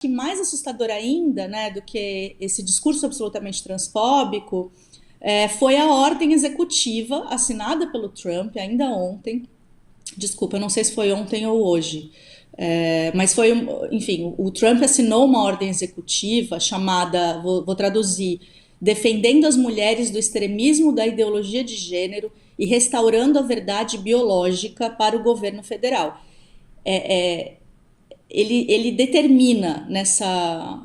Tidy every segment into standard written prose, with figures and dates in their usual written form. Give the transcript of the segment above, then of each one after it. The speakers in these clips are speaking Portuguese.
que mais assustador ainda, né, do que esse discurso absolutamente transfóbico, foi a ordem executiva assinada pelo Trump ainda ontem. Desculpa, eu não sei se foi ontem ou hoje, mas foi, enfim, o Trump assinou uma ordem executiva chamada, vou traduzir, defendendo as mulheres do extremismo da ideologia de gênero e restaurando a verdade biológica para o governo federal. Ele determina nessa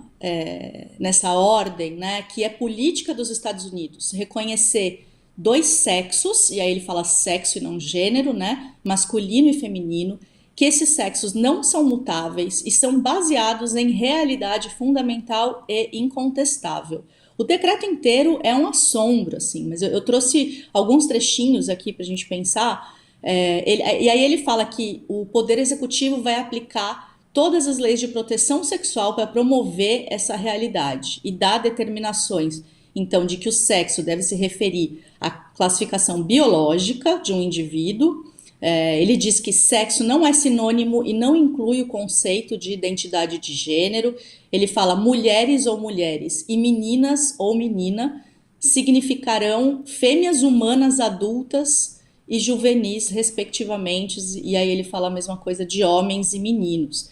ordem, né, que é política dos Estados Unidos reconhecer dois sexos, e aí ele fala sexo e não gênero, né, masculino e feminino, que esses sexos não são mutáveis e são baseados em realidade fundamental e incontestável. O decreto inteiro é um assombro, assim, mas eu trouxe alguns trechinhos aqui para a gente pensar. E aí ele fala que o Poder Executivo vai aplicar todas as leis de proteção sexual para promover essa realidade e dar determinações, então, de que o sexo deve se referir à classificação biológica de um indivíduo. Ele diz que sexo não é sinônimo e não inclui o conceito de identidade de gênero. Ele fala mulheres ou mulheres e meninas ou menina significarão fêmeas humanas adultas e juvenis, respectivamente, e aí ele fala a mesma coisa de homens e meninos.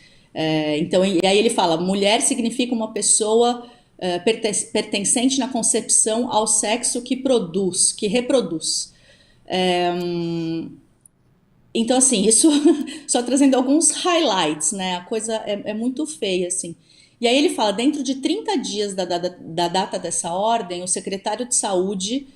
Então, e aí ele fala, mulher significa uma pessoa pertencente na concepção ao sexo que produz, que reproduz. Então, assim, isso só trazendo alguns highlights, né? A coisa é muito feia, assim. E aí ele fala, dentro de 30 dias da data dessa ordem, o secretário de Saúde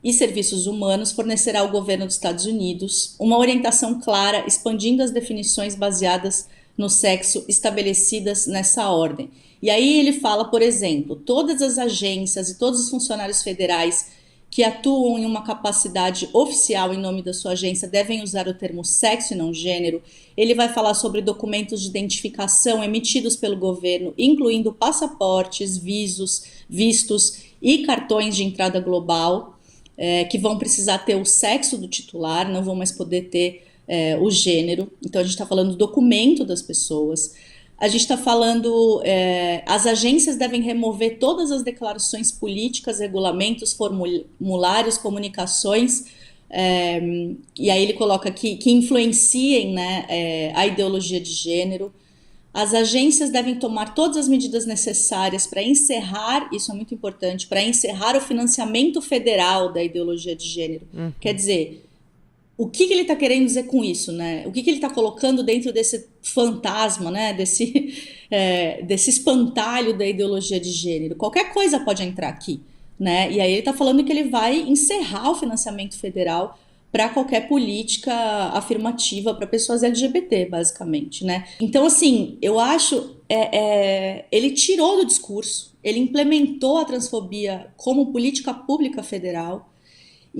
e Serviços Humanos fornecerá ao governo dos Estados Unidos uma orientação clara, expandindo as definições baseadas no sexo estabelecidas nessa ordem. E aí ele fala, por exemplo, todas as agências e todos os funcionários federais que atuam em uma capacidade oficial em nome da sua agência devem usar o termo sexo e não gênero. Ele vai falar sobre documentos de identificação emitidos pelo governo, incluindo passaportes, vistos e cartões de entrada global, que vão precisar ter o sexo do titular, não vão mais poder ter o gênero. Então a gente está falando do documento das pessoas. A gente está falando, as agências devem remover todas as declarações políticas, regulamentos, formulários, comunicações, e aí ele coloca aqui que influenciem, né, a ideologia de gênero. As agências devem tomar todas as medidas necessárias para encerrar, isso é muito importante, para encerrar o financiamento federal da ideologia de gênero. Quer dizer, o que ele está querendo dizer com isso, né? O que ele está colocando dentro desse fantasma, né? Desse espantalho da ideologia de gênero? Qualquer coisa pode entrar aqui, né? E aí ele está falando que ele vai encerrar o financiamento federal para qualquer política afirmativa para pessoas LGBT, basicamente, né? Então, assim, eu acho ele tirou do discurso, ele implementou a transfobia como política pública federal.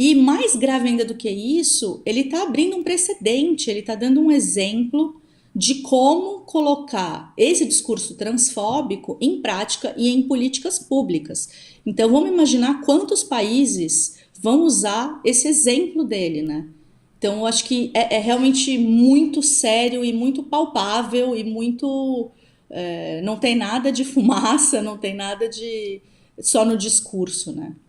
E mais grave ainda do que isso, ele está abrindo um precedente, ele está dando um exemplo de como colocar esse discurso transfóbico em prática e em políticas públicas. Então vamos imaginar quantos países vão usar esse exemplo dele, né? Então eu acho que é realmente muito sério e muito palpável e muito... não tem nada de fumaça, não tem nada de... só no discurso, né?